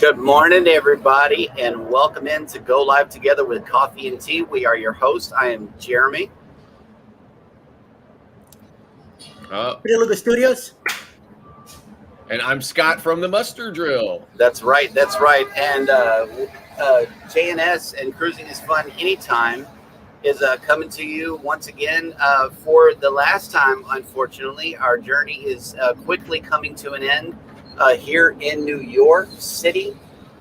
Good morning, everybody, and welcome in to Go Live Together with Coffee and Tea. We are your hosts. I am Jeremy. YOYOYO Studios. And I'm Scott from the Muster Drill. That's right. And JNS and Cruising is Fun Anytime is coming to you once again for the last time. Unfortunately, our journey is quickly coming to an end here in New York City.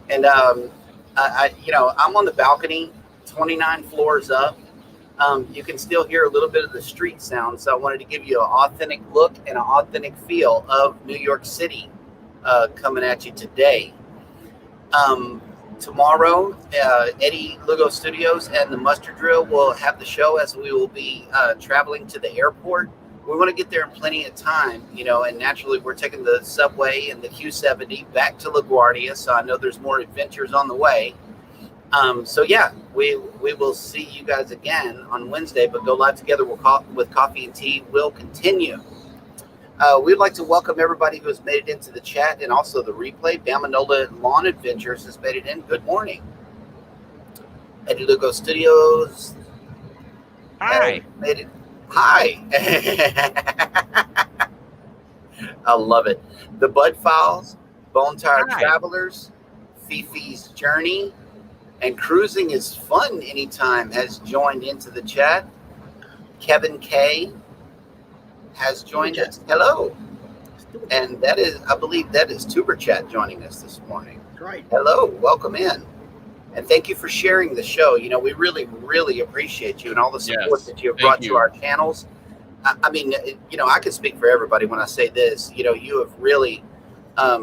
And I'm on the balcony, 29 floors up. You can still hear a little bit of the street sound. So I wanted to give you an authentic look and an authentic feel of New York City coming at you today. Tomorrow, Eddie Lugo Studios and the Muster Drill will have the show as we will be traveling to the airport. We want to get there in plenty of time, and naturally we're taking the subway and the Q70 back to LaGuardia. So I know there's more adventures on the way. We will see you guys again on Wednesday, but Go Live Together with Coffee and Tea will continue. We'd like to welcome everybody who has made it into the chat and also the replay. Bamanola Lawn Adventures has made it in. Good morning. Eddie Lugo Studios. Hi. Made it. Hi. I love it. The Bud Files, Bone Tired Travelers, Fifi's Journey, and Cruising is Fun Anytime has joined into the chat. Kevin K has joined us. Hello. And that is, I believe that is Tuber Chat joining us this morning. Right. Hello. Welcome in. And thank you for sharing the show. We really, really appreciate you and all the support that you have brought to our channels. I mean, I can speak for everybody when I say this. You have really, by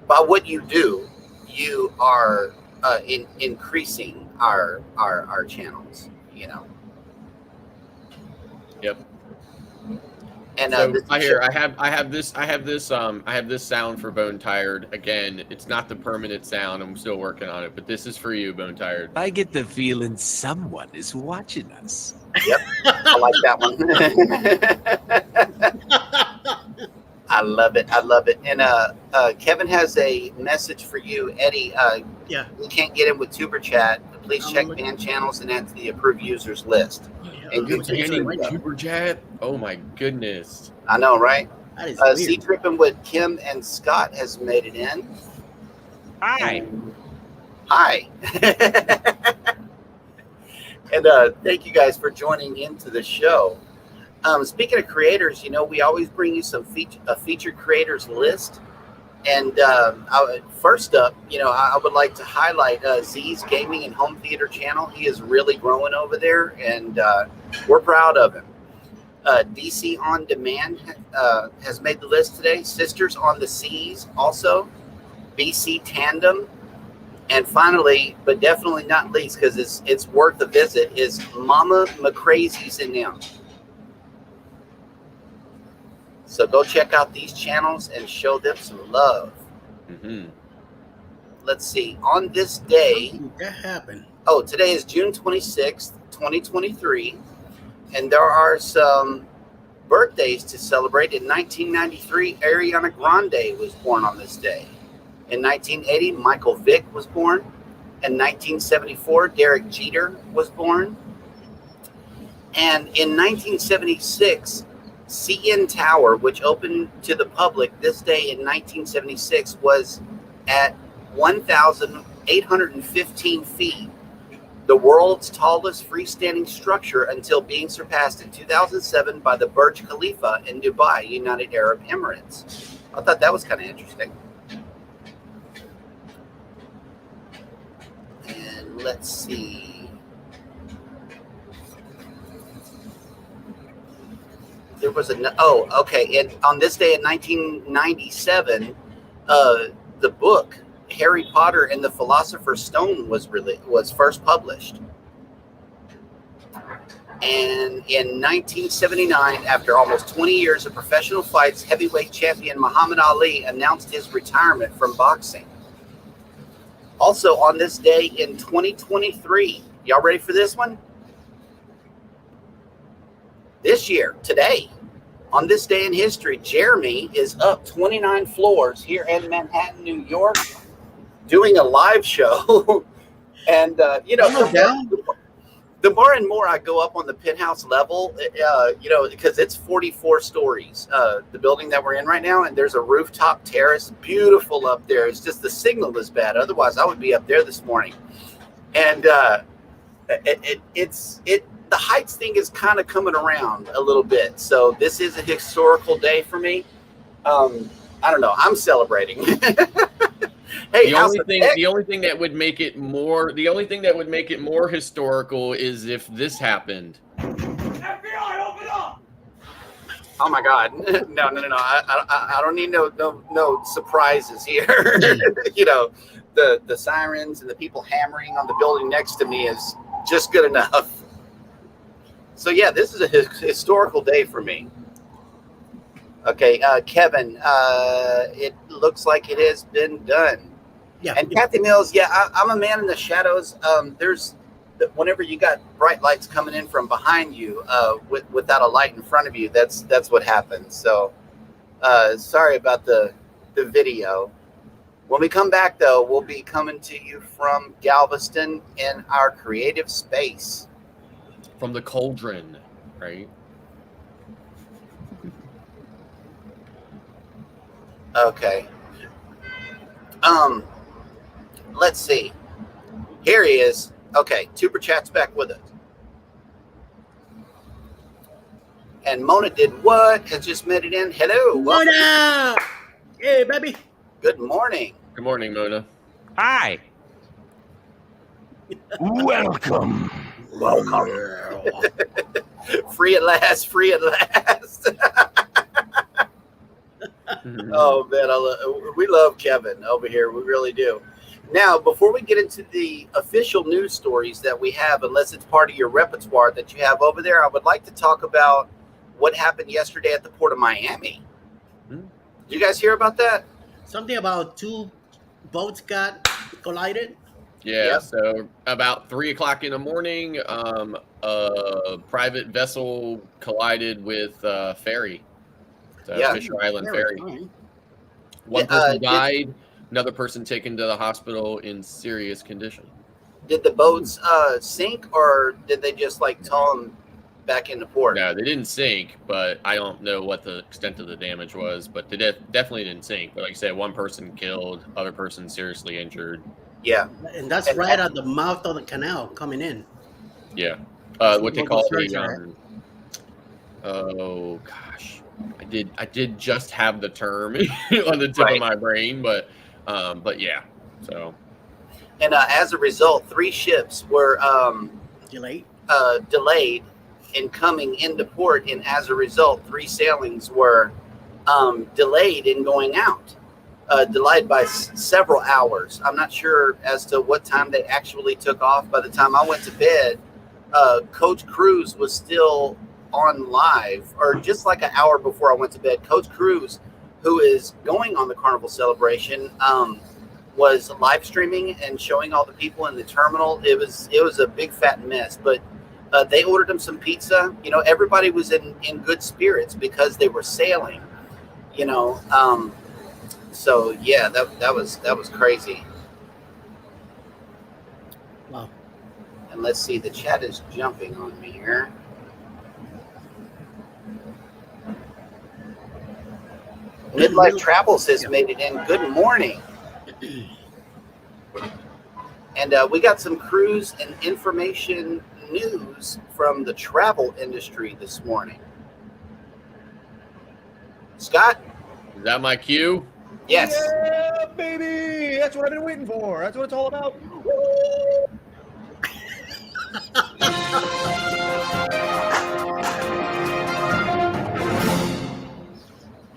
what you do, you are increasing our channels. Yep. And so I have this sound for Bone Tired. Again, it's not the permanent sound. I'm still working on it, but this is for you, Bone Tired. I get the feeling someone is watching us. Yep, I like that one. I love it. And Kevin has a message for you, Eddie. Yeah. We can't get in with Tuber Chat. Please check band channels and add to the approved users list. And Tuber Chat? Oh my goodness. I know, right? That is weird. Sea Tripping with Kim and Scott has made it in. Hi. Hi. And thank you guys for joining into the show. Speaking of creators, we always bring you some featured creators list. And first up, I would like to highlight Z's Gaming and Home Theater channel. He is really growing over there, and we're proud of him. DC On Demand has made the list today. Sisters on the Seas also. BC Tandem. And finally, but definitely not least, because it's worth a visit, is Mama McCrazy's in them. So go check out these channels and show them some love. Mm-hmm. Let's see. On this day... How did that happen? Oh, today is June 26th, 2023. And there are some birthdays to celebrate. In 1993, Ariana Grande was born on this day. In 1980, Michael Vick was born. In 1974, Derek Jeter was born. And in 1976... CN Tower, which opened to the public this day in 1976, was at 1,815 feet, the world's tallest freestanding structure until being surpassed in 2007 by the Burj Khalifa in Dubai, United Arab Emirates. I thought that was kind of interesting. And let's see. There was and on this day in 1997, the book Harry Potter and the Philosopher's Stone was first published. And in 1979, after almost 20 years of professional fights, heavyweight champion Muhammad Ali announced his retirement from boxing. Also on this day in 2023, y'all ready for this one? This year, today, on this day in history, Jeremy is up 29 floors here in Manhattan, New York, doing a live show. And, the more and more I go up on the penthouse level, because it's 44 stories, the building that we're in right now, and there's a rooftop terrace, beautiful up there. It's just the signal is bad. Otherwise, I would be up there this morning. And the heights thing is kind of coming around a little bit. So this is a historical day for me. I don't know. I'm celebrating. Hey, the only thing that would make it more historical is if this happened. FBI, open up! Oh my God! No! I don't need no surprises here. The sirens and the people hammering on the building next to me is just good enough. So yeah, this is a historical day for me. Okay, Kevin, it looks like it has been done. Yeah. And Kathy Mills, I'm a man in the shadows. Whenever you got bright lights coming in from behind you, without a light in front of you, that's what happens. So, sorry about the video. When we come back, though, we'll be coming to you from Galveston in our creative space. From the cauldron, right? Okay. Let's see. Here he is. Okay, Tuber Chat's back with us. And Mona did what? Has just made it in. Hello. Mona! Hey, baby. Good morning. Good morning, Mona. Hi. Welcome. Free at last. Oh man, we love Kevin over here. We really do. Now, before we get into the official news stories that we have, unless it's part of your repertoire that you have over there, I would like to talk about what happened yesterday at the Port of Miami. Did you guys hear about that? Something about 2 boats got collided. Yeah, Yep. So about 3:00 in the morning, a private vessel collided with a ferry. Fisher Island Ferry. One person died, another person taken to the hospital in serious condition. Did the boats sink, or did they just tow them back into port? No, they didn't sink, but I don't know what the extent of the damage was. But they definitely didn't sink. But like I said, one person killed, other person seriously injured. Yeah. And that's right at the mouth of the canal coming in. Yeah. What they call the oh gosh. I did just have the term on the tip of my brain, but yeah. So. And as a result, 3 ships were delayed in coming into port, and as a result, 3 sailings were delayed in going out. Delayed by several hours. I'm not sure as to what time they actually took off. By the time I went to bed, Coach Cruz was still on live, or just like an hour before I went to bed. Coach Cruz, who is going on the Carnival celebration, was live streaming and showing all the people in the terminal. It was a big fat mess, but they ordered him some pizza. Everybody was in good spirits because they were sailing. So yeah, that was crazy. Wow. And let's see, the chat is jumping on me here. Midlife Travels has made it in. Good morning. And we got some cruise and information news from the travel industry this morning. Scott? Is that my cue? Yes. Yeah, baby! That's what I've been waiting for. That's what it's all about.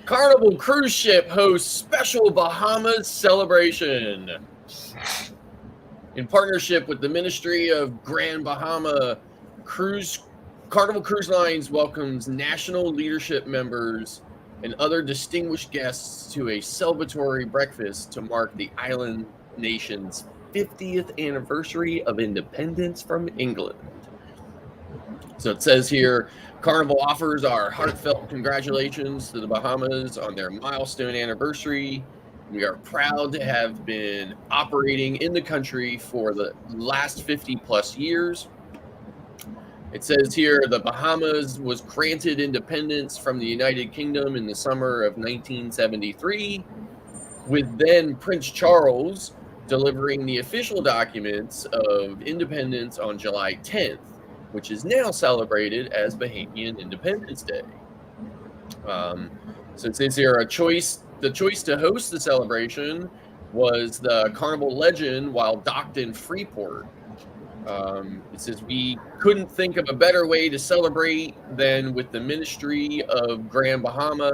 Carnival cruise ship hosts special Bahamas celebration. In partnership with the Ministry of Grand Bahama, Carnival Cruise Lines welcomes national leadership members and other distinguished guests to a celebratory breakfast to mark the island nation's 50th anniversary of independence from England. So it says here, Carnival offers our heartfelt congratulations to the Bahamas on their milestone anniversary. We are proud to have been operating in the country for the last 50 plus years. It says here the Bahamas was granted independence from the United Kingdom in the summer of 1973, with then Prince Charles delivering the official documents of independence on July 10th, which is now celebrated as Bahamian Independence Day. So it says here the choice to host the celebration was the Carnival legend while docked in Freeport. It says we couldn't think of a better way to celebrate than with the Ministry of Grand Bahama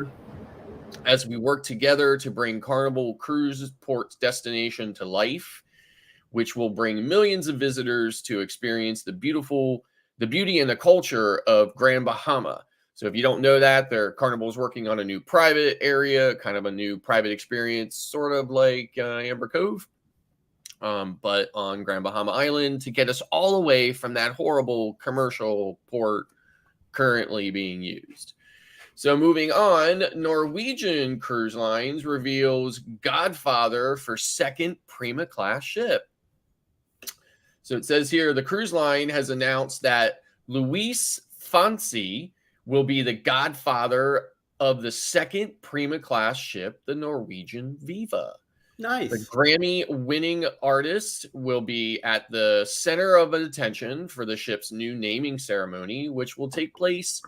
as we work together to bring Carnival Cruise Port's destination to life, which will bring millions of visitors to experience the beauty and the culture of Grand Bahama. So if you don't know that, their Carnival is working on a new private area, kind of a new private experience, sort of like Amber Cove, but on Grand Bahama Island to get us all away from that horrible commercial port currently being used. So moving on, Norwegian Cruise Lines reveals Godfather for second Prima class ship. So it says here, the cruise line has announced that Luis Fonsi will be the godfather of the second Prima class ship, the Norwegian Viva. Nice. The Grammy-winning artist will be at the center of attention for the ship's new naming ceremony, which will take place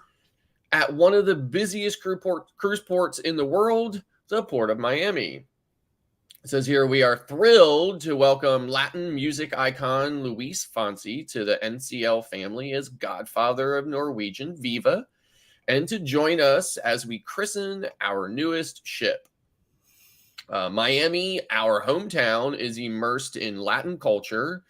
at one of the busiest cruise ports in the world, the Port of Miami. It says here, we are thrilled to welcome Latin music icon Luis Fonsi to the NCL family as godfather of Norwegian Viva, and to join us as we christen our newest ship. Miami, our hometown, is immersed in Latin culture,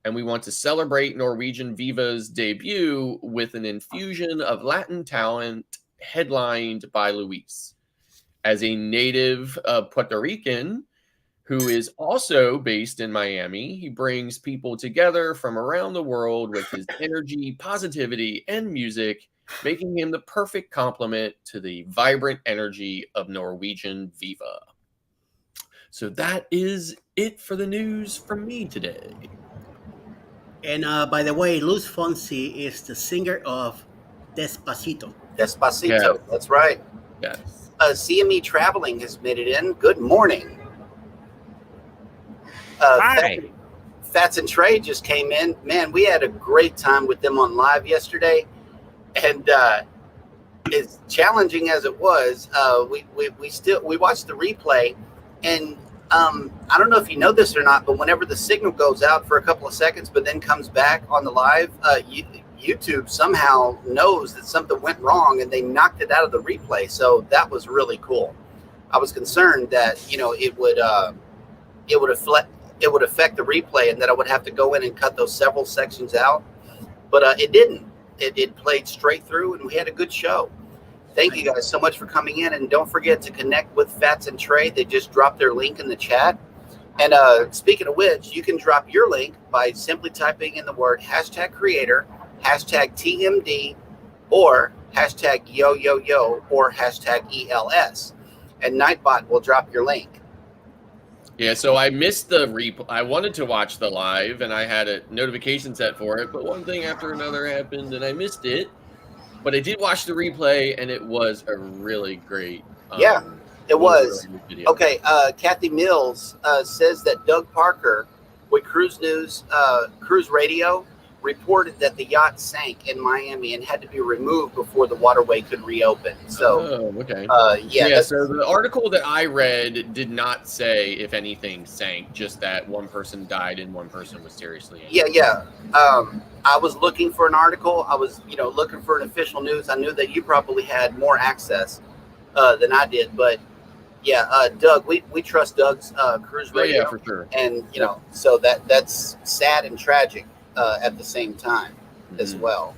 and we want to celebrate Norwegian Viva's debut with an infusion of Latin talent headlined by Luis. As a native Puerto Rican who is also based in Miami, he brings people together from around the world with his energy, positivity, and music, making him the perfect complement to the vibrant energy of Norwegian Viva. So that is it for the news from me today. And by the way, Luis Fonsi is the singer of Despacito. Despacito, Yeah. that's right. Yes. CME Traveling has made it in. Good morning. Hi. Fats and Trey just came in. Man, we had a great time with them on live yesterday. And as challenging as it was, we watched the replay. And I don't know if you know this or not, but whenever the signal goes out for a couple of seconds, but then comes back on the live, YouTube somehow knows that something went wrong and they knocked it out of the replay. So that was really cool. I was concerned that, it would affect the replay and that I would have to go in and cut those several sections out, but it didn't. It played straight through and we had a good show. Thank you guys so much for coming in, and don't forget to connect with Fats and Trey. They just dropped their link in the chat. And speaking of which, you can drop your link by simply typing in the word #creator, #TMD, or #YOYOYO, or #ELS. And Nightbot will drop your link. Yeah, so I missed the replay. I wanted to watch the live, and I had a notification set for it, but one thing after another happened, and I missed it. But I did watch the replay, and it was a really great. It was. Really good video. Okay, Kathy Mills says that Doug Parker with Cruise News, Cruise Radio, reported that the yacht sank in Miami and had to be removed before the waterway could reopen. So, okay. yeah. So the article that I read did not say if anything sank, just that one person died and one person was seriously injured. Yeah. I was looking for an article. I was, looking for an official news. I knew that you probably had more access than I did, but yeah, Doug, we trust Doug's Cruise Radio. Yeah, for sure. And so that's sad and tragic at the same time as well.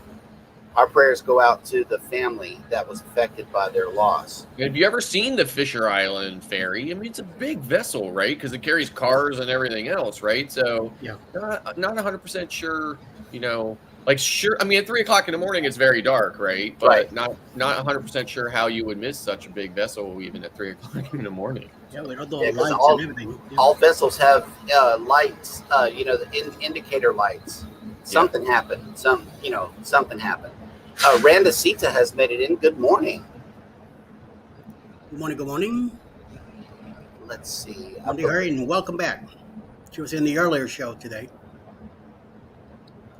Our prayers go out to the family that was affected by their loss. Have you ever seen the Fisher Island ferry? I mean, it's a big vessel, right? Because it carries cars and everything else, right? So Yeah. not 100% sure, Like, sure, I mean, at 3 o'clock in the morning, it's very dark, right? But Right. not 100% sure how you would miss such a big vessel even at 3 o'clock in the morning. Yeah, with all the Yeah, 'cause lights and everything. Yeah. all vessels have lights. The indicator lights. Something happened. Something happened. Randa Sita has made it in. Good morning. Good morning. Good morning. Let's see. Monday, her, and welcome back. She was in the earlier show today.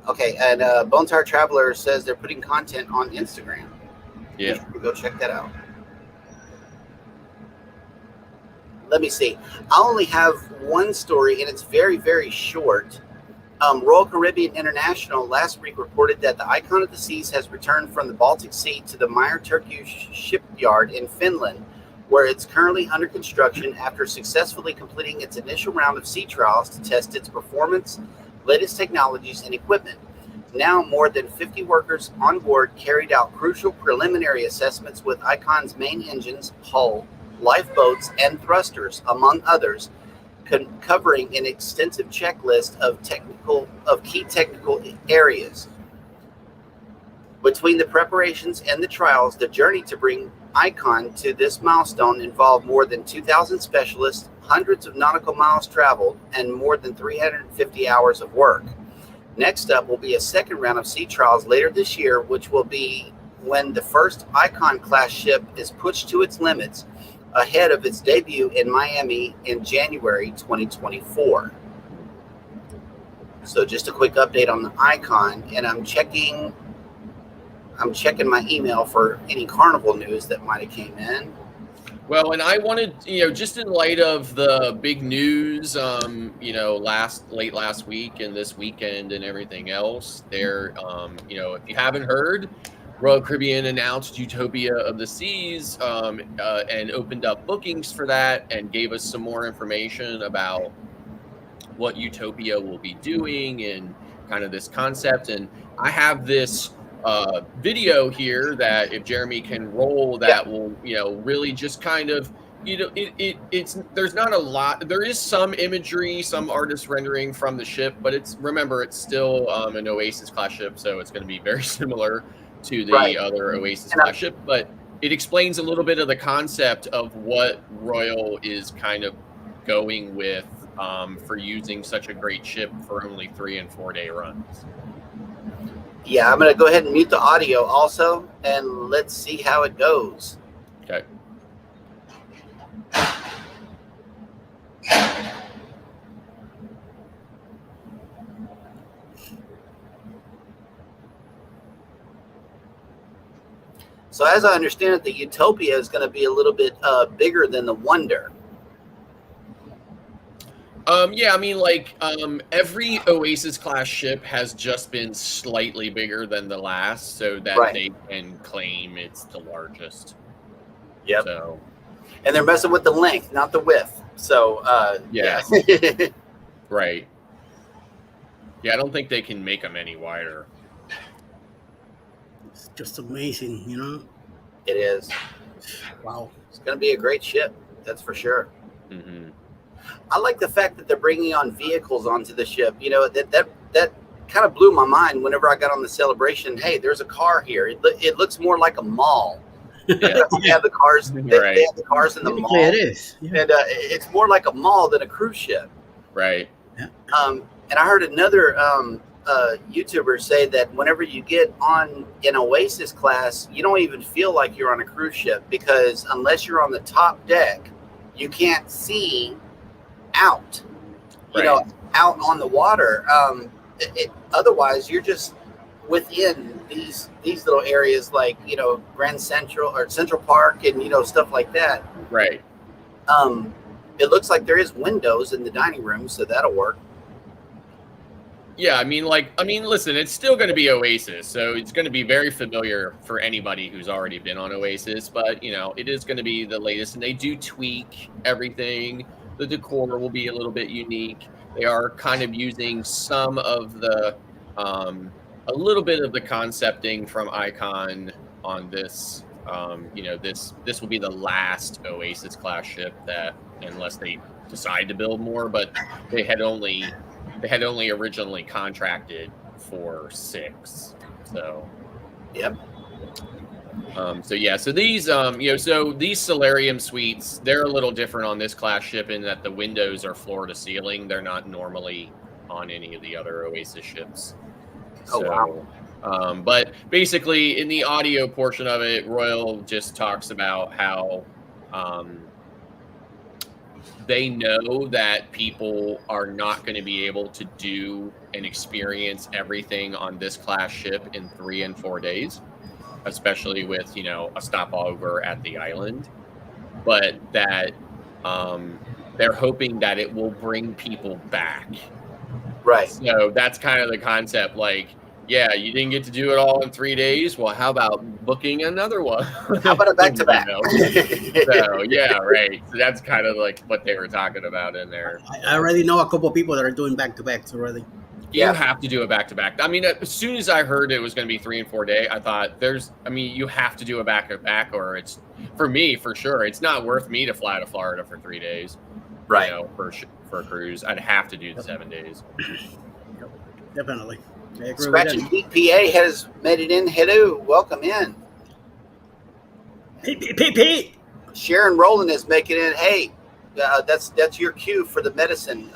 Okay, and Bone Tire Traveler says they're putting content on Instagram. Yeah. You should go check that out. Let me see. I only have one story, and it's very, very short. Royal Caribbean International last week reported that the Icon of the Seas has returned from the Baltic Sea to the Meyer Turkish shipyard in Finland, where it's currently under construction after successfully completing its initial round of sea trials to test its performance, latest technologies, and equipment. Now, more than 50 workers on board carried out crucial preliminary assessments with Icon's main engines, hull, lifeboats, and thrusters, among others, covering an extensive checklist of key technical areas. Between the preparations and the trials, the journey to bring Icon to this milestone involved more than 2,000 specialists, hundreds of nautical miles traveled, and more than 350 hours of work. Next up will be a second round of sea trials later this year, which will be when the first Icon-class ship is pushed to its limits, ahead of its debut in Miami in January 2024. So just a quick update on the Icon, and I'm checking my email for any Carnival news that might have came in. Well, and I wanted, just in light of the big news, late last week and this weekend and everything else, if you haven't heard, Royal Caribbean announced Utopia of the Seas and opened up bookings for that and gave us some more information about what Utopia will be doing and kind of this concept. And I have this video here that if Jeremy can roll, that will really just kind of there's not a lot. There is some imagery, some artist rendering from the ship, but it's still an Oasis class ship, so it's going to be very similar to the other Oasis class ship, but it explains a little bit of the concept of what Royal is kind of going with for using such a great ship for only 3 and 4 day runs. Yeah, I'm going to go ahead and mute the audio also, and let's see how it goes. Okay. So as I understand it, the Utopia is going to be a little bit bigger than the Wonder. Every Oasis class ship has just been slightly bigger than the last, so that they can claim it's the largest. Yep. So, and they're messing with the length, not the width. So yeah. Right. Yeah, I don't think they can make them any wider. It's just amazing, It is. Wow. It's going to be a great ship, that's for sure. Mm-hmm. I like the fact that they're bringing on vehicles onto the ship. That kind of blew my mind whenever I got on the Celebration. Hey, there's a car here. It looks more like a mall. Yeah. They have the cars. They have the cars in the mall. It is. Yeah. And it's more like a mall than a cruise ship. Right. Yeah. And I heard another YouTuber say that whenever you get on an Oasis class, you don't even feel like you're on a cruise ship, because unless you're on the top deck, you can't see out, out on the water. Otherwise, you're just within these little areas like Grand Central or Central Park and stuff like that. Right. It looks like there is windows in the dining room, so that'll work. Yeah, listen, it's still going to be Oasis, so it's going to be very familiar for anybody who's already been on Oasis, but, it is going to be the latest, and they do tweak everything. The decor will be a little bit unique. They are kind of using some of the, a little bit of the concepting from Icon on this. This will be the last Oasis class ship that, unless they decide to build more, but they had only originally contracted for 6. So, Yep. So these, so these solarium suites, they're a little different on this class ship in that the windows are floor to ceiling. They're not normally on any of the other Oasis ships. Oh, So, wow. But basically, in the audio portion of it, Royal just talks about how they know that people are not going to be able to do and experience everything on this class ship in 3 and 4 days, especially with, a stopover at the island, but that they're hoping that it will bring people back. Right. So that's kind of the concept. Like, yeah, you didn't get to do it all in 3 days. Well, how about booking another one? How about a back-to-back? So, yeah, right. So that's kind of like what they were talking about in there. I already know a couple of people that are doing back-to-backs already. You have to do a back-to-back. I mean, as soon as I heard it was going to be 3 and 4 day, I thought you have to do a back-to-back, or it's, for me, for sure, it's not worth me to fly to Florida for 3 days. Right. For a cruise. I'd have to do the 7 days. Definitely. I agree Scratch with and Beat PA has made it in. Hello, welcome in. Pete. Sharon Rowland is making it. Hey, that's your cue for the medicine,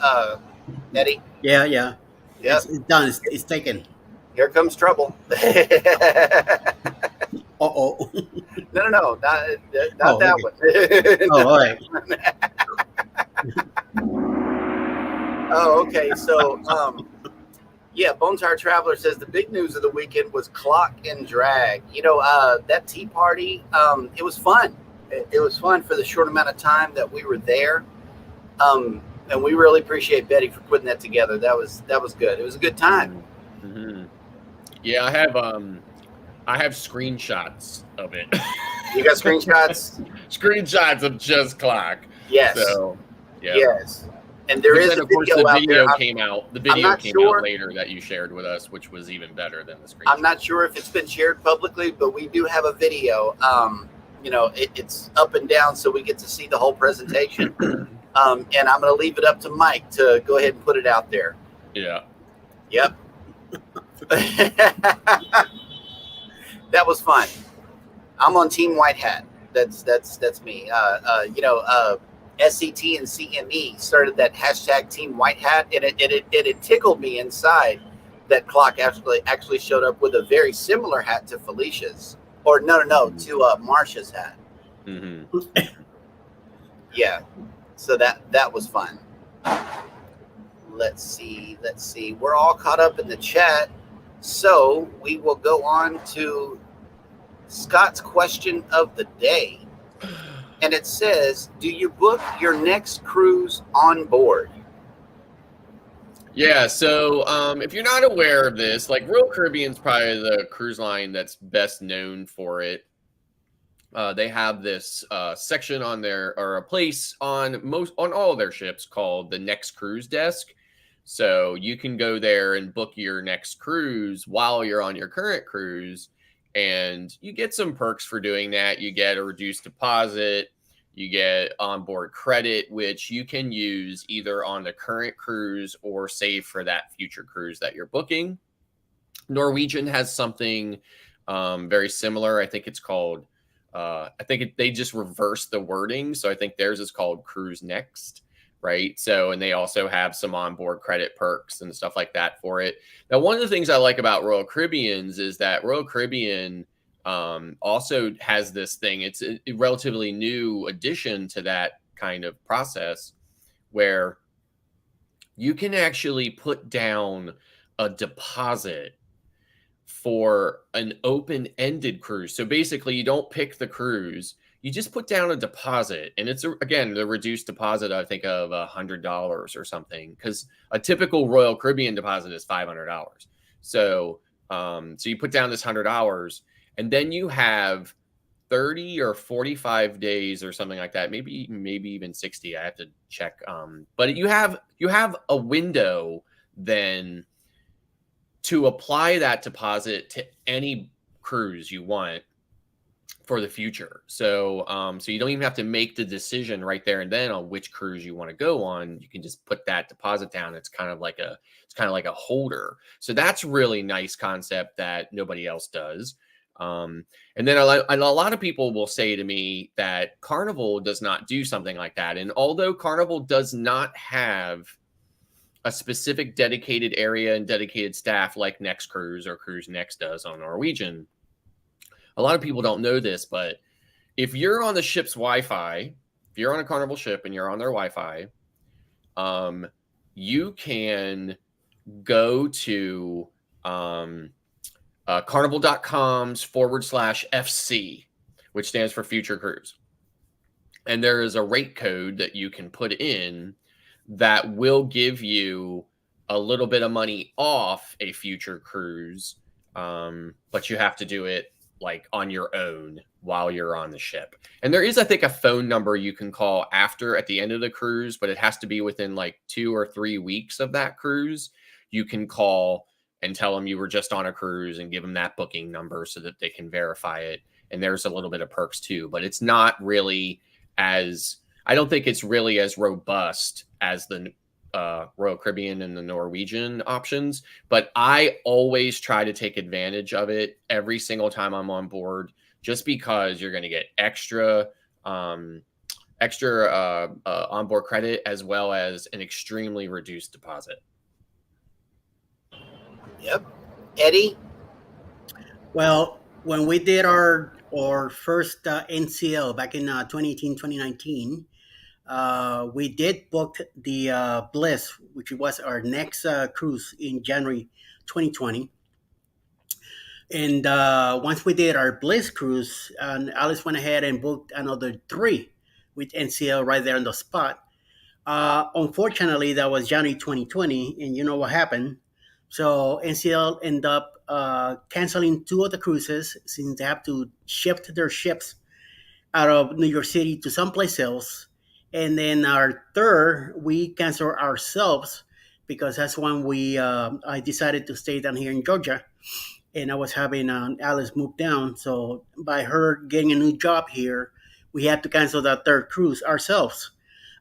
Eddie. Yeah. Yep. It's done. It's taken. Here comes trouble. Uh-oh. No, not Oh, that okay. one. Oh, all right. Oh, okay. So, Bonetire Traveler says the big news of the weekend was Clock and Drag. That tea party, it was fun. It was fun for the short amount of time that we were there. And we really appreciate Betty for putting that together. That was good. It was a good time. Mm-hmm. Yeah, I have screenshots of it. You got screenshots? Screenshots of just Clock. Yes. So, yeah. Yes. And there is a video the out video there. came out. The video came out later that you shared with us, which was even better than the screenshot. I'm not sure if it's been shared publicly, but we do have a video. It's up and down, so we get to see the whole presentation. And I'm going to leave it up to Mike to go ahead and put it out there. Yeah. Yep. That was fun. I'm on Team White Hat. That's me. SCT and CME started that hashtag Team White Hat, and it tickled me inside that Clock actually showed up with a very similar hat to Felicia's, or no, to Marsha's hat. Mm-hmm. Yeah, so that was fun. Let's see. We're all caught up in the chat, so we will go on to Scott's question of the day. And it says, do you book your next cruise on board? Yeah, so if you're not aware of this, like Royal Caribbean's probably the cruise line that's best known for it. They have this section on a place on all of their ships called the Next Cruise Desk. So you can go there and book your next cruise while you're on your current cruise. And you get some perks for doing that. You get a reduced deposit. You get onboard credit, which you can use either on the current cruise or save for that future cruise that you're booking. Norwegian has something very similar. I think it's called, they just reversed the wording. So I think theirs is called Cruise Next. Right. So, and they also have some onboard credit perks and stuff like that for it. Now, one of the things I like about Royal Caribbean's is that Royal Caribbean also has this thing. It's a relatively new addition to that kind of process where you can actually put down a deposit for an open-ended cruise. So basically, you don't pick the cruise. You just put down a deposit, and it's, again, the reduced deposit, I think, of $100 or something, because a typical Royal Caribbean deposit is $500. So you put down this $100, and then you have 30 or 45 days or something like that, maybe even 60. I have to check. But you have a window then to apply that deposit to any cruise you want for the future. So so you don't even have to make the decision right there and then on which cruise you want to go on. You can just put that deposit down. It's kind of like a holder. So that's really nice concept that nobody else does. And then a lot of people will say to me that Carnival does not do something like that. And although Carnival does not have a specific dedicated area and dedicated staff like Next Cruise or Cruise Next does on Norwegian, a lot of people don't know this, but if you're on the ship's Wi-Fi, if you're on a Carnival ship and you're on their Wi-Fi, you can go to carnival.com's/FC, which stands for Future Cruise. And there is a rate code that you can put in that will give you a little bit of money off a future cruise, but you have to do it like on your own while you're on the ship. And there is, I think, a phone number you can call at the end of the cruise, but it has to be within like 2 or 3 weeks of that cruise. You can call and tell them you were just on a cruise and give them that booking number so that they can verify it. And there's a little bit of perks too, but it's not really I don't think it's really as robust as the Royal Caribbean and the Norwegian options, but I always try to take advantage of it every single time I'm on board, just because you're going to get extra onboard credit as well as an extremely reduced deposit. Yep. Eddie? Well, when we did our first NCL back in 2018, 2019, we did book the Bliss, which was our next cruise in January 2020. And once we did our Bliss cruise, Alice went ahead and booked another 3 with NCL right there on the spot. Unfortunately, that was January 2020, and you know what happened. So NCL ended up canceling 2 of the cruises since they have to shift their ships out of New York City to someplace else. And then our third, we canceled ourselves because that's when I decided to stay down here in Georgia. And I was having Alice move down. So by her getting a new job here, we had to cancel that third cruise ourselves.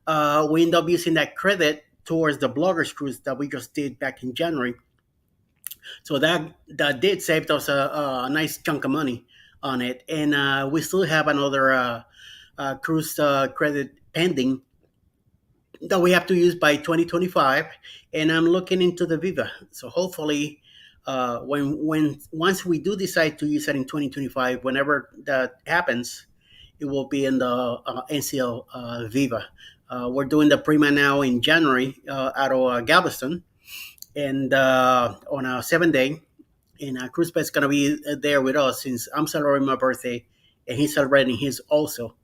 We ended up using that credit towards the Bloggers cruise that we just did back in January. So that did save us a nice chunk of money on it. And we still have another cruise credit pending that we have to use by 2025. And I'm looking into the Viva. So hopefully once we do decide to use it in 2025, whenever that happens, it will be in the NCL Viva. We're doing the Prima now in January out of Galveston, and on a 7-day. And Cruz Pet's going to be there with us since I'm celebrating my birthday and he's celebrating his also.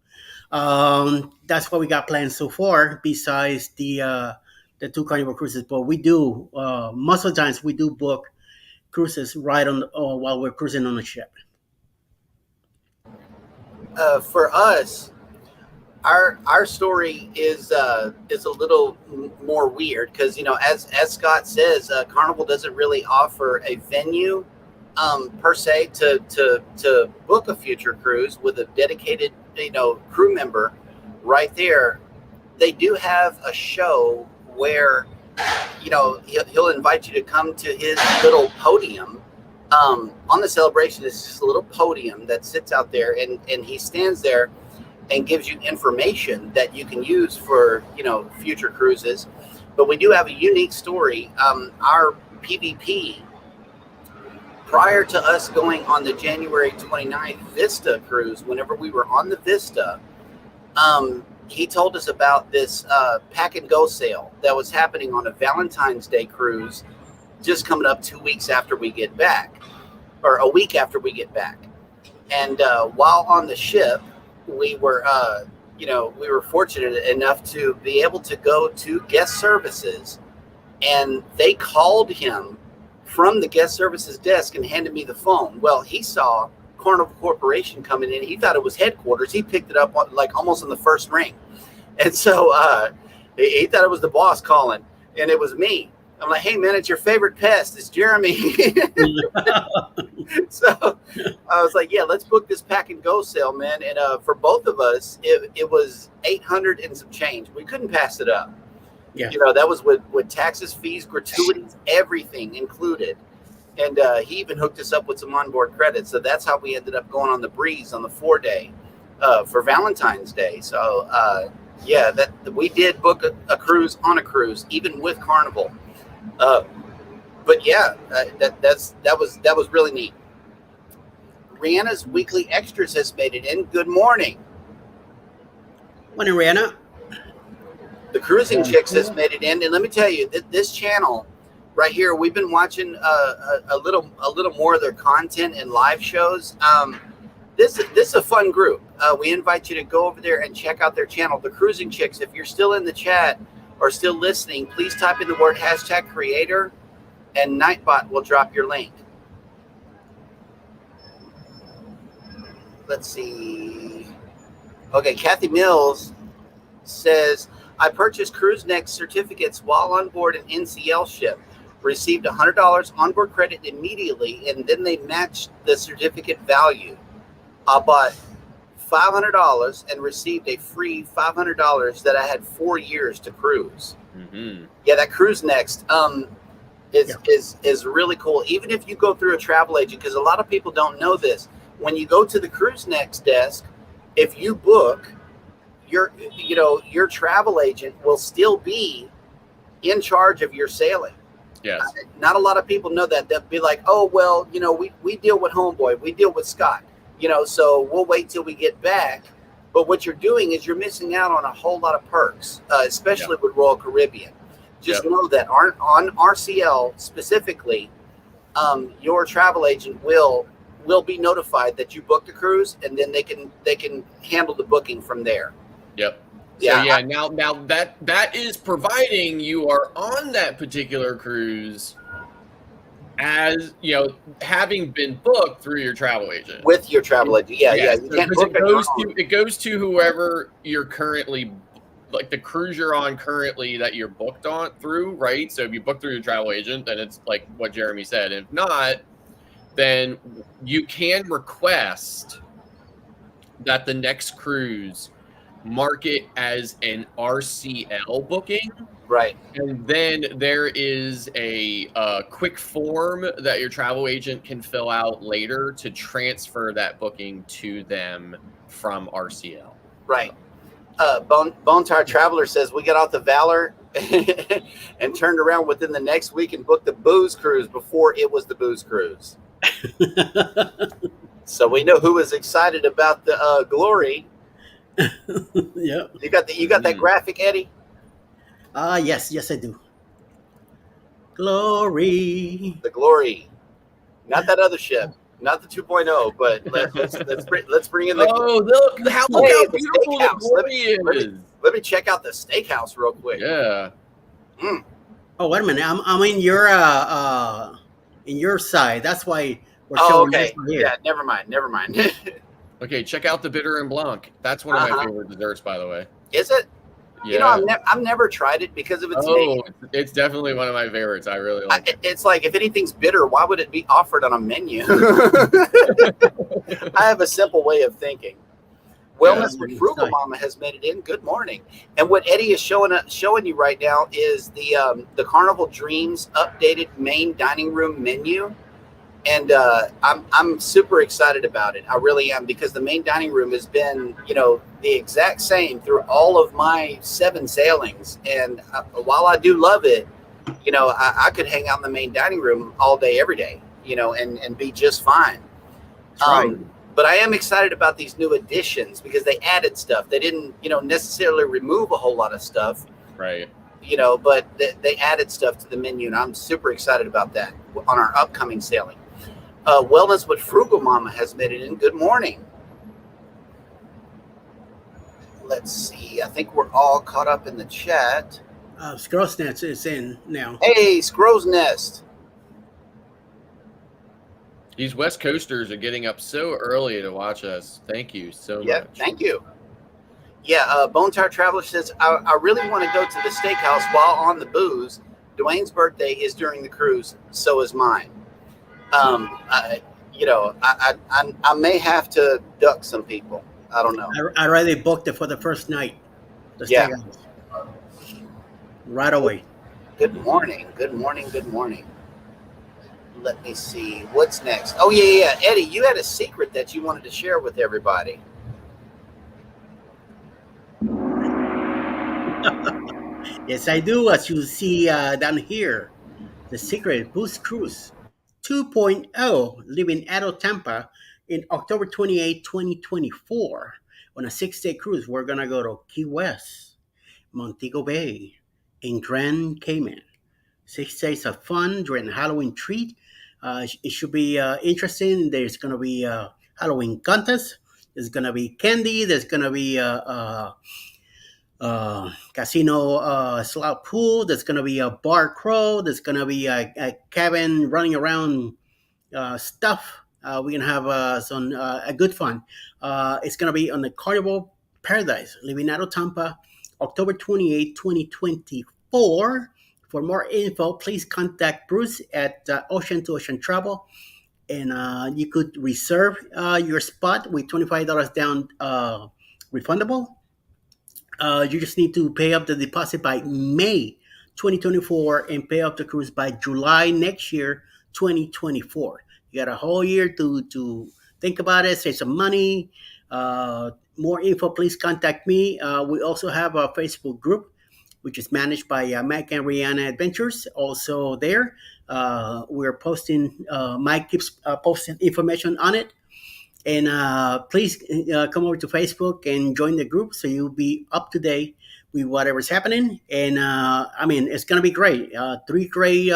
That's what we got planned so far, besides the 2 Carnival cruises. But we do, most of the times, we do book cruises right on while we're cruising on the ship. For us, our story is a little more weird because, you know, as Scott says, Carnival doesn't really offer a venue per se to book a future cruise with a dedicated, you know, crew member right there. They do have a show where, you know, he'll invite you to come to his little podium. On the Celebration, it's just a little podium that sits out there, and he stands there and gives you information that you can use for, you know, future cruises. But we do have a unique story. Our PVP, prior to us going on the January 29th Vista cruise, whenever we were on the Vista, he told us about this pack and go sale that was happening on a Valentine's Day cruise just coming up 2 weeks after we get back, or a week after we get back. And while on the ship, we were fortunate enough to be able to go to guest services, and they called him from the guest services desk and handed me the phone. Well, he saw Carnival Corporation coming in. He thought it was headquarters. He picked it up like almost on the first ring. And so he thought it was the boss calling, and it was me. I'm like, hey man, it's your favorite pest. It's Jeremy. So I was like, yeah, let's book this pack and go sale, man. And for both of us, it was 800 and some change. We couldn't pass it up. Yeah. You know, that was with taxes, fees, gratuities, everything included. And he even hooked us up with some onboard credits. So that's how we ended up going on the Breeze on the 4-day for Valentine's Day. So yeah, that we did book a cruise on a cruise, even with Carnival. But yeah, that was really neat. Rihanna's weekly extras has made it in. Good morning. Morning, Rihanna. The Cruising Chicks has made it in, and let me tell you, this channel right here, we've been watching a little more of their content and live shows. This is a fun group. We invite you to go over there and check out their channel, The Cruising Chicks. If you're still in the chat or still listening, please type in the word #creator, and Nightbot will drop your link. Let's see. Okay, Kathy Mills says, I purchased CruiseNext certificates while on board an NCL ship. Received $100 onboard credit immediately, and then they matched the certificate value. I bought $500 and received a free $500 that I had 4 years to cruise. Mm-hmm. Yeah, that CruiseNext is really cool. Even if you go through a travel agent, because a lot of people don't know this. When you go to the CruiseNext desk, if you book, your travel agent will still be in charge of your sailing. Yes. Not a lot of people know that. They'll be like, oh, well, we deal with Homeboy. We deal with Scott, so we'll wait till we get back. But what you're doing is you're missing out on a whole lot of perks, especially with Royal Caribbean. Just know that on RCL specifically, your travel agent will be notified that you booked a cruise, and then they can handle the booking from there. Yep. Yeah. So yeah, now that is providing you are on that particular cruise, as having been booked through your travel agent. With your travel agent, yeah. You can't book it goes to whoever you're currently, like the cruise you're on currently that you're booked on through, right? So if you book through your travel agent, then it's like what Jeremy said. If not, then you can request that the next cruise mark it as an RCL booking. Right. And then there is a quick form that your travel agent can fill out later to transfer that booking to them from RCL. Right. Bone Tired Traveler says, we got off the Valor and turned around within the next week and booked the Booze Cruise before it was the Booze Cruise. So we know who was excited about the Glory. Yeah. You got that graphic, Eddie? Yes, I do. Glory. The Glory. Not that other ship. Not the 2.0, but let's bring in the. Oh, look how beautiful the Glory is. Let me check out the steakhouse real quick. Yeah. Mm. Oh, wait a minute. I'm in your side. That's why we're showing okay. this here. Yeah, never mind. Okay, check out the Bitter and Blanc. That's one of my favorite desserts, by the way. Is it? Yeah. I've never tried it because of its name. It's definitely one of my favorites. I really like it. It's like, if anything's bitter, why would it be offered on a menu? I have a simple way of thinking. Wellness with Frugal Mama has made it in. Good morning. And what Eddie is showing you right now is the Carnival Dreams updated main dining room menu. And I'm super excited about it. I really am, because the main dining room has been, the exact same through all of my 7 sailings. And while I do love it, I could hang out in the main dining room all day, every day, and be just fine. Right. But I am excited about these new additions because they added stuff. They didn't, necessarily remove a whole lot of stuff. Right. But they added stuff to the menu, and I'm super excited about that on our upcoming sailing. Wellness with Frugal Mama has made it in. Good morning. Let's see. I think we're all caught up in the chat. Scroll's Nest is in now. Hey, Scrow's Nest. These West Coasters are getting up so early to watch us. Thank you so much. Yeah, thank you. Yeah, Bone Tired Traveler says, I really want to go to the steakhouse while on the booze, Dwayne's birthday is during the cruise. So is mine. I may have to duck some people. I don't know. I already booked it for the first night. The Yeah. steakhouse. Right away. Good morning. Good morning. Good morning. Let me see. What's next? Oh, yeah. Eddie, you had a secret that you wanted to share with everybody. Yes, I do. As you see down here, the secret Boost Cruise 2.0 leaving Adult Tampa in October 28, 2024 on a 6-day cruise. We're going to go to Key West, Montego Bay, and Grand Cayman. 6 days of fun during the Halloween treat. It should be interesting. There's going to be a Halloween contest. There's going to be candy. There's going to be casino slot pool. There's going to be a bar crawl. There's going to be a cabin running around stuff. We're going to have some a good fun. It's going to be on the Carnival Paradise, leaving out of Tampa, October 28, 2024. For more info, please contact Bruce at Ocean to Ocean Travel, and you could reserve your spot with $25 down, refundable. You just need to pay up the deposit by May 2024 and pay up the cruise by July next year, 2024. You got a whole year to think about it, save some money. More info, please contact me. We also have a Facebook group, which is managed by Mike and Rihanna Adventures. Also there, we're posting, Mike keeps posting information on it. And please come over to Facebook and join the group so you'll be up to date with whatever's happening. And it's going to be great. 3 great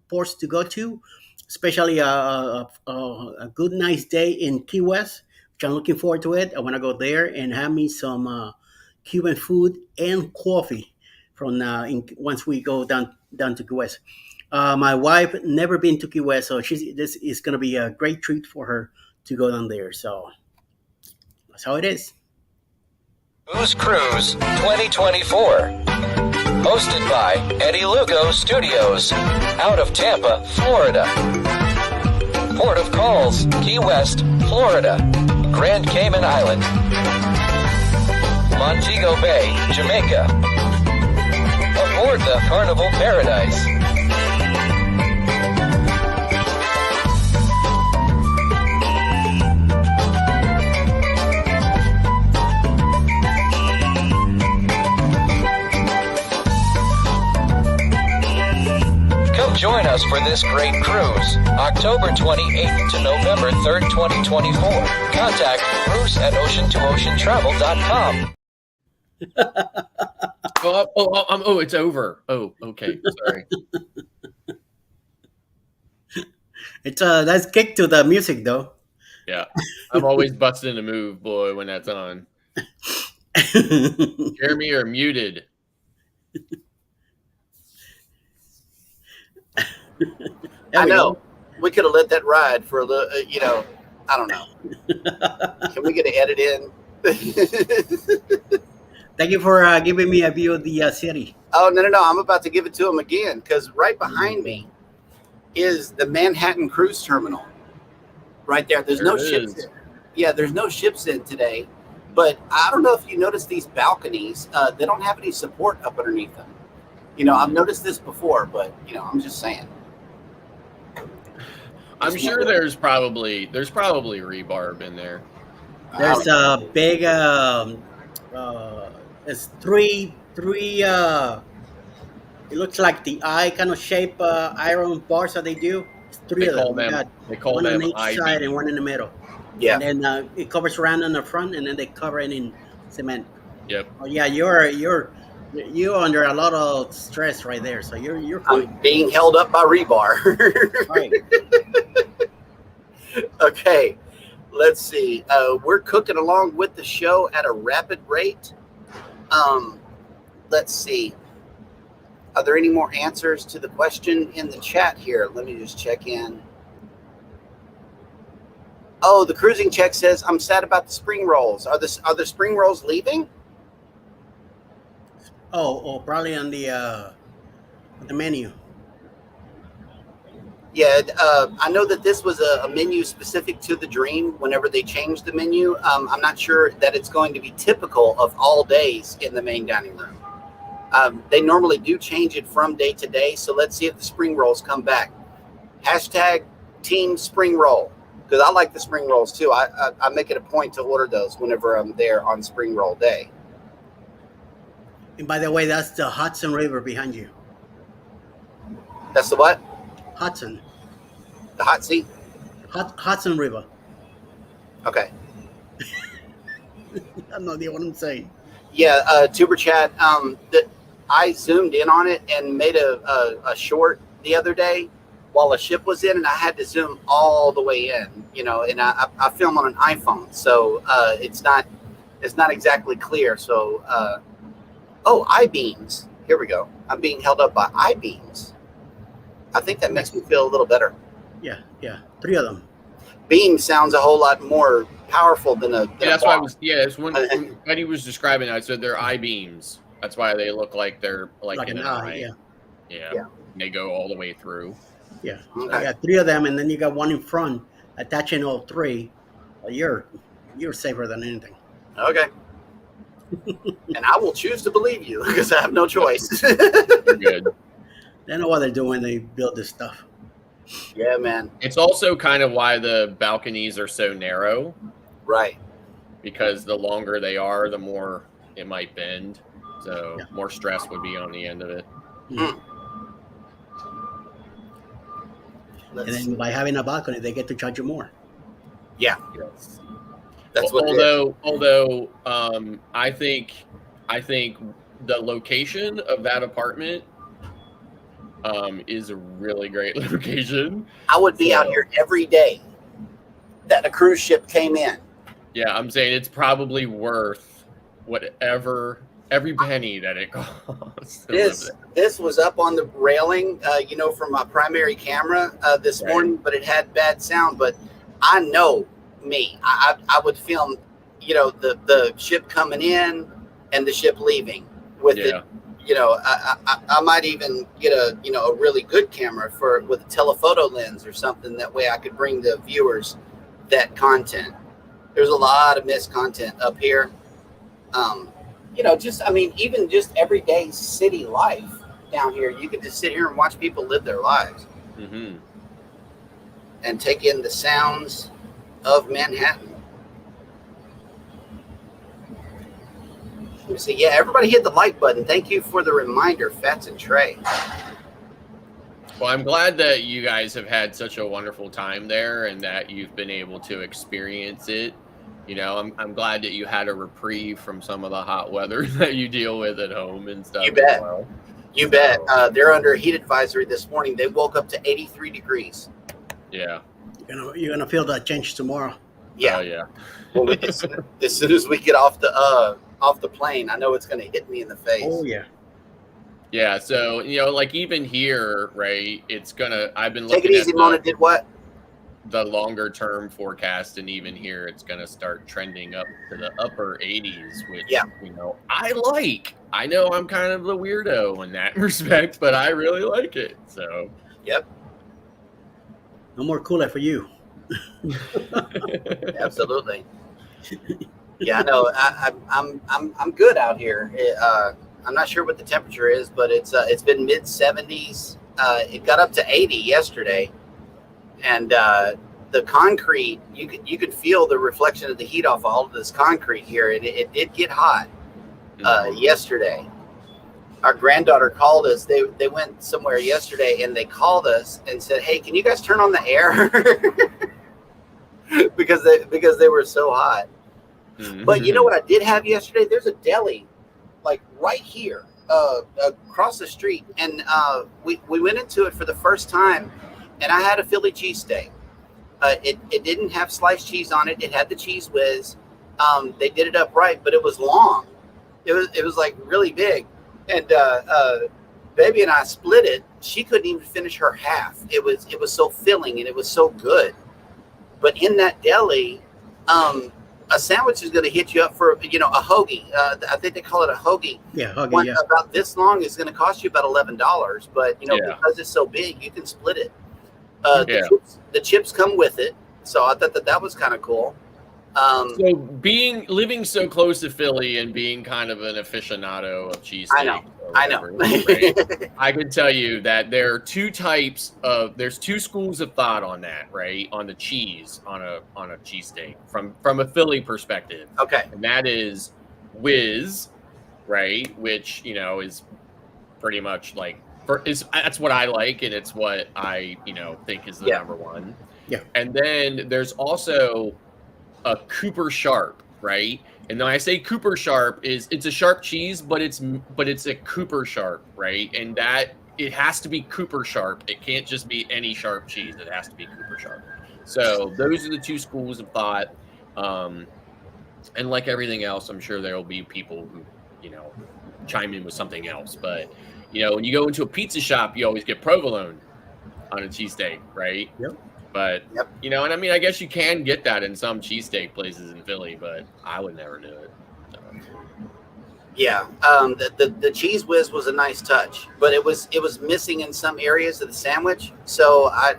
ports to go to, especially a good, nice day in Key West, which I'm looking forward to it. I want to go there and have me some Cuban food and coffee from once we go down to Key West. My wife never been to Key West, so this is going to be a great treat for her to go down there. So that's how it is. Booze Cruise 2024. Hosted by Eddie Lugo Studios. Out of Tampa, Florida. Port of calls, Key West, Florida. Grand Cayman Island. Montego Bay, Jamaica. Aboard the Carnival Paradise. Join us for this great cruise, October 28th to November 3rd, 2024. Contact Bruce at ocean2oceantravel.com. It's over. Oh, okay. Sorry. Let's kick to the music though. Yeah, I'm always busting a move, boy, when that's on. Jeremy, you're muted. I know. We could have let that ride for a little, I don't know. Can we get an edit in? Thank you for giving me a view of the city. Oh, no. I'm about to give it to him again because right behind me is the Manhattan Cruise Terminal. Right there. There's no ships in. Yeah, there's no ships in today. But I don't know if you noticed these balconies. They don't have any support up underneath them. I've noticed this before, but, I'm just saying. I'm sure there's probably rebarb in there. There's a big it's three it looks like the eye kind of shape iron bars that they do. It's 3 of them. They call one them on each side and one in the middle. Yeah. And then it covers around on the front, and then they cover it in cement. Yep. Oh yeah, you're under a lot of stress right there, so you're fine. I'm being held up by rebar. Right. Okay, let's see. We're cooking along with the show at a rapid rate. Let's see. Are there any more answers to the question in the chat here? Let me just check in. Oh, the cruising check says, I'm sad about the spring rolls. Are the spring rolls leaving? Oh, probably on the The menu. Yeah, I know that this was a menu specific to the Dream. Whenever they changed the menu, I'm not sure that it's going to be typical of all days in the main dining room. They normally do change it from day to day, so let's see if the spring rolls come back. Hashtag Team Spring Roll, because I like the spring rolls too. I make it a point to order those whenever I'm there on Spring Roll Day. And by the way, that's the Hudson River behind you. That's the what? Hudson. The hot seat? Hudson River. Okay. I have no idea what I'm saying. Yeah, Tuber Chat, I zoomed in on it and made a short the other day while a ship was in, and I had to zoom all the way in, and I film on an iPhone, so it's not exactly clear. So, I-beams. Here we go. I'm being held up by I-beams. I think that makes me feel a little better. Yeah. 3 of them. Beam sounds a whole lot more powerful than a. That's why I was. Yeah, it's when he was describing it, I said they're I-beams. That's why they look like they're like in an eye. Yeah. They go all the way through. Yeah. Okay. So you got 3 of them, and then you got one in front attaching all 3. Well, you're safer than anything. Okay. And I will choose to believe you because I have no choice. Good. They know what they're doing. They build this stuff. Yeah, man. It's also kind of why the balconies are so narrow, Right. because the longer they are, the more it might bend. So more stress would be on the end of it. Mm. And then by having a balcony, they get to charge you more. Yeah. Yes. That's what. Although, I think the location of that apartment is a really great location. I would be out here every day that a cruise ship came in. Yeah, I'm saying it's probably worth every penny that it costs. This was up on the railing, from my primary camera this morning, but it had bad sound. But I know me. I would film, the ship coming in and the ship leaving with it. I might even get a really good camera with a telephoto lens or something. That way I could bring the viewers that content. There's a lot of missed content up here. Even just everyday city life down here. You could just sit here and watch people live their lives and take in the sounds of Manhattan. Let me see. Yeah, everybody hit the like button. Thank you for the reminder, Fats and Trey. Well, I'm glad that you guys have had such a wonderful time there and that you've been able to experience it. I'm glad that you had a reprieve from some of the hot weather that you deal with at home and stuff. You bet. You bet. They're under a heat advisory this morning. They woke up to 83 degrees. Yeah. You're gonna feel that change tomorrow. Yeah. Oh, yeah. Well, as soon as we get off the plane, I know it's going to hit me in the face. Oh yeah. Yeah. So like even here, right? I've been Take looking it easy, Mona. Did what? The longer term forecast, and even here, it's going to start trending up to the upper 80s, which I like. I know I'm kind of the weirdo in that respect, but I really like it. So. Yep. No more cooler for you. Absolutely. Yeah, I know. I'm good out here. I'm not sure what the temperature is, but it's been mid 70s. It got up to 80 yesterday, and the concrete you could feel the reflection of the heat off all of this concrete here, and it did get hot yesterday. Our granddaughter called us. They went somewhere yesterday, and they called us and said, "Hey, can you guys turn on the air?" because they were so hot. Mm-hmm. But you know what I did have yesterday? There's a deli, like right here, across the street, and we went into it for the first time, and I had a Philly cheesesteak. It didn't have sliced cheese on it. It had the cheese whiz. They did it up right, but it was long. It was like really big. And Baby and I split it. She couldn't even finish her half. It was so filling and it was so good. But in that deli, a sandwich is going to hit you up for, a hoagie. I think they call it a hoagie. Yeah, huggy, One yeah. about this long is going to cost you about $11, but because it's so big, you can split it. The chips come with it, so I thought that was kind of cool. So living so close to Philly and being kind of an aficionado of cheesesteak, I know. Right? I can tell you that there are there's two schools of thought on that, right? On the cheese, on a cheesesteak from a Philly perspective. Okay. And that is whiz, right? Which, is pretty much like that's what I like, and it's what I, think is the number one. Yeah. And then there's also a Cooper Sharp, right? And when I say Cooper Sharp, it's a sharp cheese, but it's a Cooper Sharp, right? And that it has to be Cooper Sharp. It can't just be any sharp cheese. It has to be Cooper Sharp. So those are the two schools of thought. And like everything else, I'm sure there will be people who, chime in with something else. But when you go into a pizza shop, you always get provolone on a cheesesteak, right? Yep. But, and I mean, I guess you can get that in some cheesesteak places in Philly, but I would never do it. So. Yeah. The cheese whiz was a nice touch, but it was missing in some areas of the sandwich. So I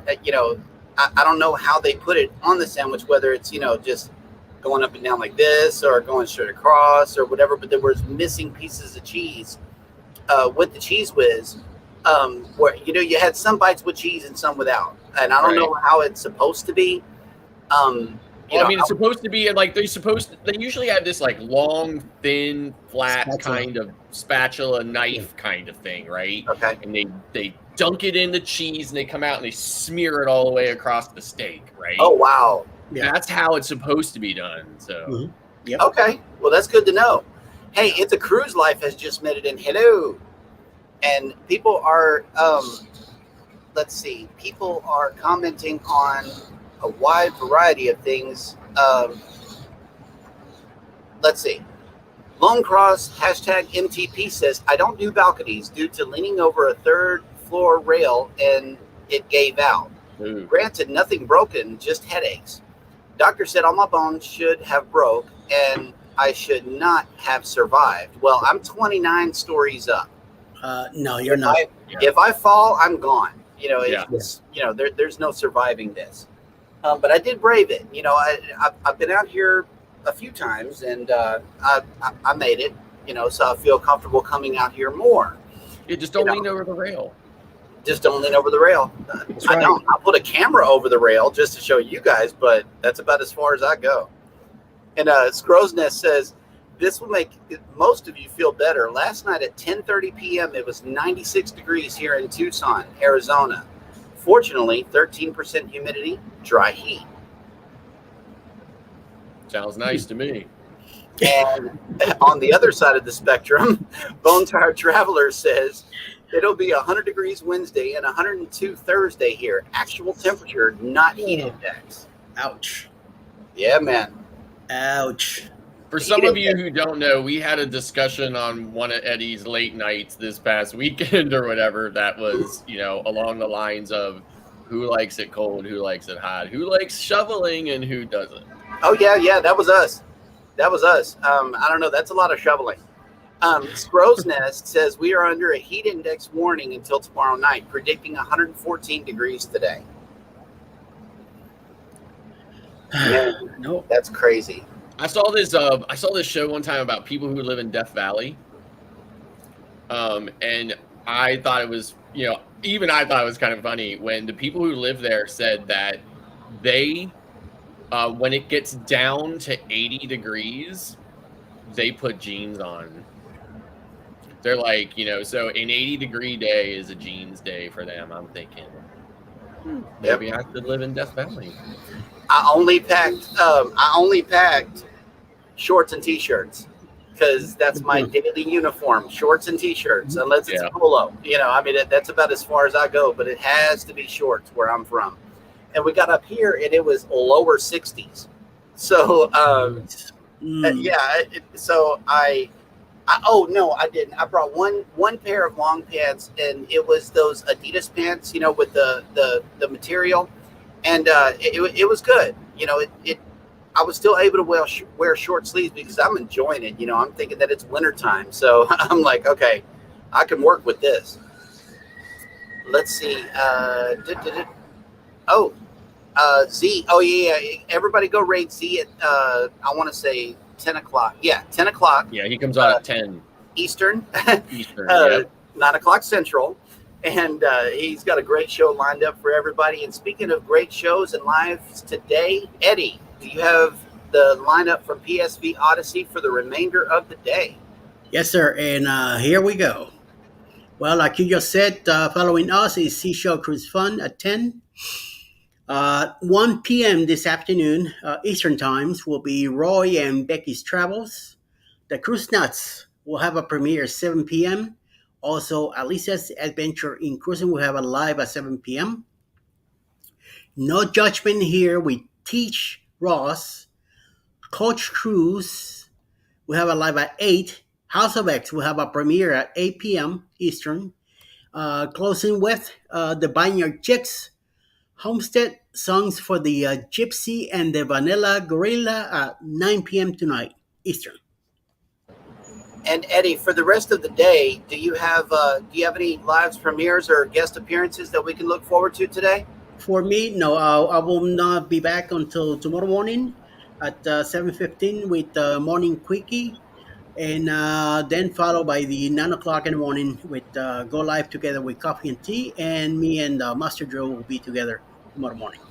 don't know how they put it on the sandwich, whether it's, just going up and down like this or going straight across or whatever, but there was missing pieces of cheese with the cheese whiz. Where you had some bites with cheese and some without, and I don't know how it's supposed to be. It's supposed to be like they usually have this like long, thin, flat kind of spatula knife kind of thing, right? Okay. And they dunk it in the cheese and they come out and they smear it all the way across the steak, right? Oh wow. Yeah. That's how it's supposed to be done. So. Mm-hmm. Yep. Okay. Well, that's good to know. Hey, It's a Cruise Life has just made it in. Hello. And people are, people are commenting on a wide variety of things. Let's see. Lone Cross hashtag MTP says, I don't do balconies due to leaning over a third floor rail and it gave out. Ooh. Granted, nothing broken, just headaches. Doctor said all my bones should have broke and I should not have survived. Well, I'm 29 stories up. No, you're not. If I fall, I'm gone. There's no surviving this. But I did brave it. I've been out here a few times, and I made it. So I feel comfortable coming out here more. Yeah, just don't lean over the rail. Just don't lean over the rail. I don't. I'll put a camera over the rail just to show you guys, but that's about as far as I go. And Scrow's Nest says, this will make most of you feel better. Last night at 10:30 p.m., it was 96 degrees here in Tucson, Arizona. Fortunately, 13% humidity, dry heat. Sounds nice to me. And on the other side of the spectrum, Bone Tired Traveler says, it'll be 100 degrees Wednesday and 102 Thursday here. Actual temperature, not heat index. Ouch. Yeah, man. Ouch. For some of you who don't know, we had a discussion on one of Eddie's late nights this past weekend or whatever that was, along the lines of who likes it cold, who likes it hot, who likes shoveling, and who doesn't. Oh, yeah, that was us. I don't know. That's a lot of shoveling. Scrow's Nest says we are under a heat index warning until tomorrow night, predicting 114 degrees today. Man, No. that's crazy. I saw this show one time about people who live in Death Valley. And I thought it was, even I thought it was kind of funny when the people who live there said that they, when it gets down to 80 degrees, they put jeans on. They're like, so an 80-degree day is a jeans day for them. I'm thinking, maybe I should live in Death Valley. I only packed shorts and t-shirts because that's my daily uniform, shorts and t-shirts, unless it's polo. That's about as far as I go, but it has to be shorts where I'm from. And we got up here and it was lower 60s. So, so I didn't. I brought one pair of long pants, and it was those Adidas pants, with the material. And it was good. I was still able to wear short sleeves because I'm enjoying it. I'm thinking that it's wintertime. So I'm like, okay, I can work with this. Let's see. Z. Oh, yeah. Everybody go raid Z at, I want to say 10 o'clock. Yeah, 10 o'clock. Yeah, he comes on at 10. Eastern. Eastern, yep. 9 o'clock Central. And he's got a great show lined up for everybody. And speaking of great shows and lives today, Eddie, do you have the lineup from PSV Odyssey for the remainder of the day? Yes, sir. And here we go. Well, like you just said, following us is Seashell Cruise Fun at 10. 1 p.m. this afternoon, Eastern Times, will be Roy and Becky's Travels. The Cruise Nuts will have a premiere at 7 p.m. Also, Alicia's Adventure in Cruising will have a live at 7 p.m. No Judgment here with Teach Ross. Coach Cruise will have a live at 8. House of X will have a premiere at 8 p.m. Eastern. Closing with the Vineyard Chicks. Homestead Songs for the Gypsy and the Vanilla Gorilla at 9 p.m. tonight, Eastern. And Eddie, for the rest of the day, do you have any live premieres or guest appearances that we can look forward to today? For me, no. I will not be back until tomorrow morning at 7:15 with Morning Quickie, and then followed by the 9 o'clock in the morning with Go Live together with Coffee and Tea, and me and Master Joe will be together tomorrow morning.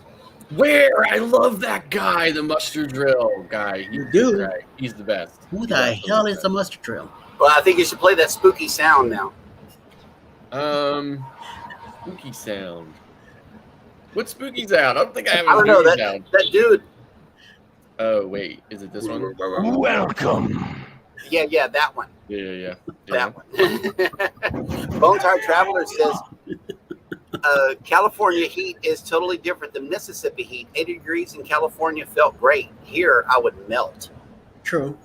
Where? I love that guy, the Mustard Drill guy. You do? Right. He's the best. Who the hell is the Mustard Drill? Well, I think you should play that spooky sound now. Spooky sound. What spooky sound? I don't think I have a I don't know spooky that sound. that dude. Oh, wait. Is it this one? Welcome. Yeah, that one. Yeah. That one. Bone Tired Traveler says California heat is totally different than Mississippi heat. 80 degrees in California felt great. Here, I would melt. True.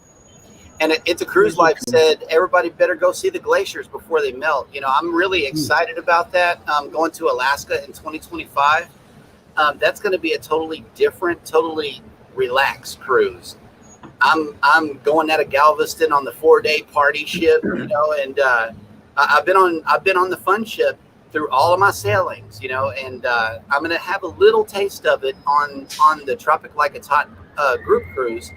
And It's a Cruise Life said everybody better go see the glaciers before they melt. I'm really excited about that. Going to Alaska in 2025. That's going to be a totally different, totally relaxed cruise. I'm going out of Galveston on the 4-day party ship, and I've been on the fun ship through all of my sailings, and I'm going to have a little taste of it on the Tropic Like It's Hot group cruise,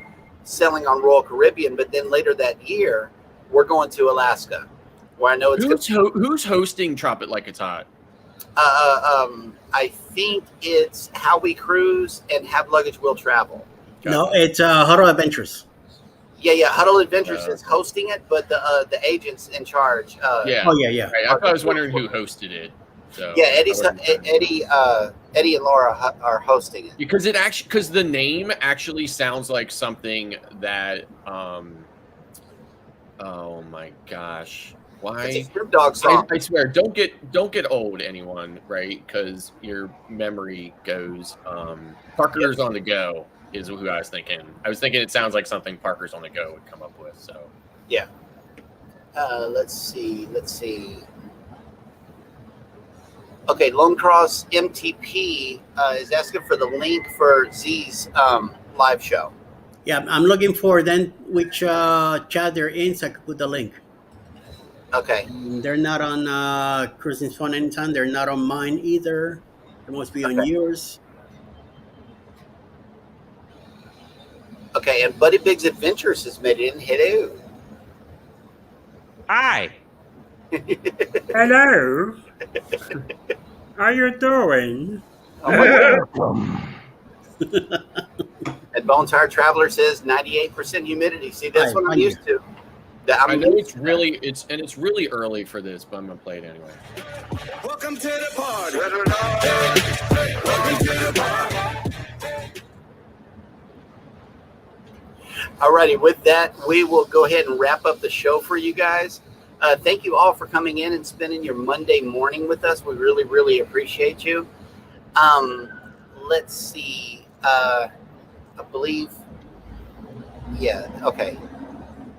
sailing on Royal Caribbean. But then later that year, we're going to Alaska, where I know it's who's hosting Tropic Like It's Hot? I think it's How We Cruise and Have Luggage Will Travel. No, it's Huddle Adventures. Yeah. Huddle Adventures is hosting it, but the agent's in charge. Yeah. Oh, yeah. Right. I was wondering who hosted it. So Yeah, Eddie and Laura are hosting it. Because the name actually sounds like something that oh my gosh. Why? It's a Snoop Dogg song. I swear, don't get old, anyone, right? Because your memory goes. Parker's on the Go is who I was thinking. I was thinking it sounds like something Parker's on the Go would come up with. So Yeah. Let's see. Okay, Lone Cross MTP is asking for the link for Z's live show. Yeah, I'm looking for then which chat they're in so I can put the link. Okay. They're not on Cruising Fun Anytime. They're not on mine either. They must be on yours. Okay, and Buddy Big's Adventures has made it in. Hello. Hi. Hello. How you doing? Welcome. And Bone Tired Traveler says 98% humidity. See, that's what I'm used to. I know it's really early for this, but I'm gonna play it anyway. Welcome to the party. Welcome to the party. Alrighty, with that, we will go ahead and wrap up the show for you guys. Thank you all for coming in and spending your Monday morning with us. We really, really appreciate you. Let's see. I believe. Yeah. Okay.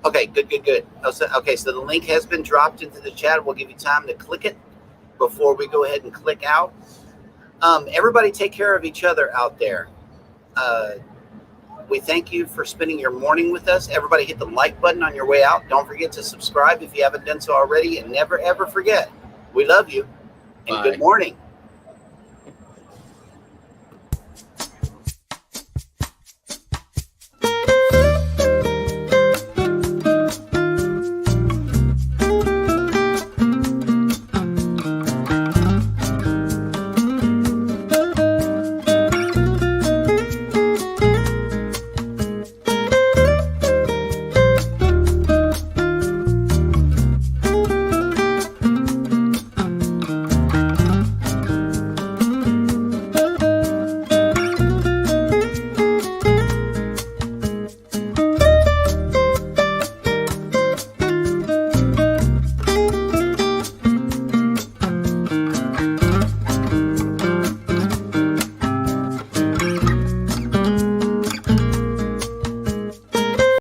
Okay. Good. Okay. So the link has been dropped into the chat. We'll give you time to click it before we go ahead and click out. Everybody take care of each other out there. We thank you for spending your morning with us. Everybody hit the like button on your way out. Don't forget to subscribe if you haven't done so already. And never, ever forget, we love you and Bye. good morning.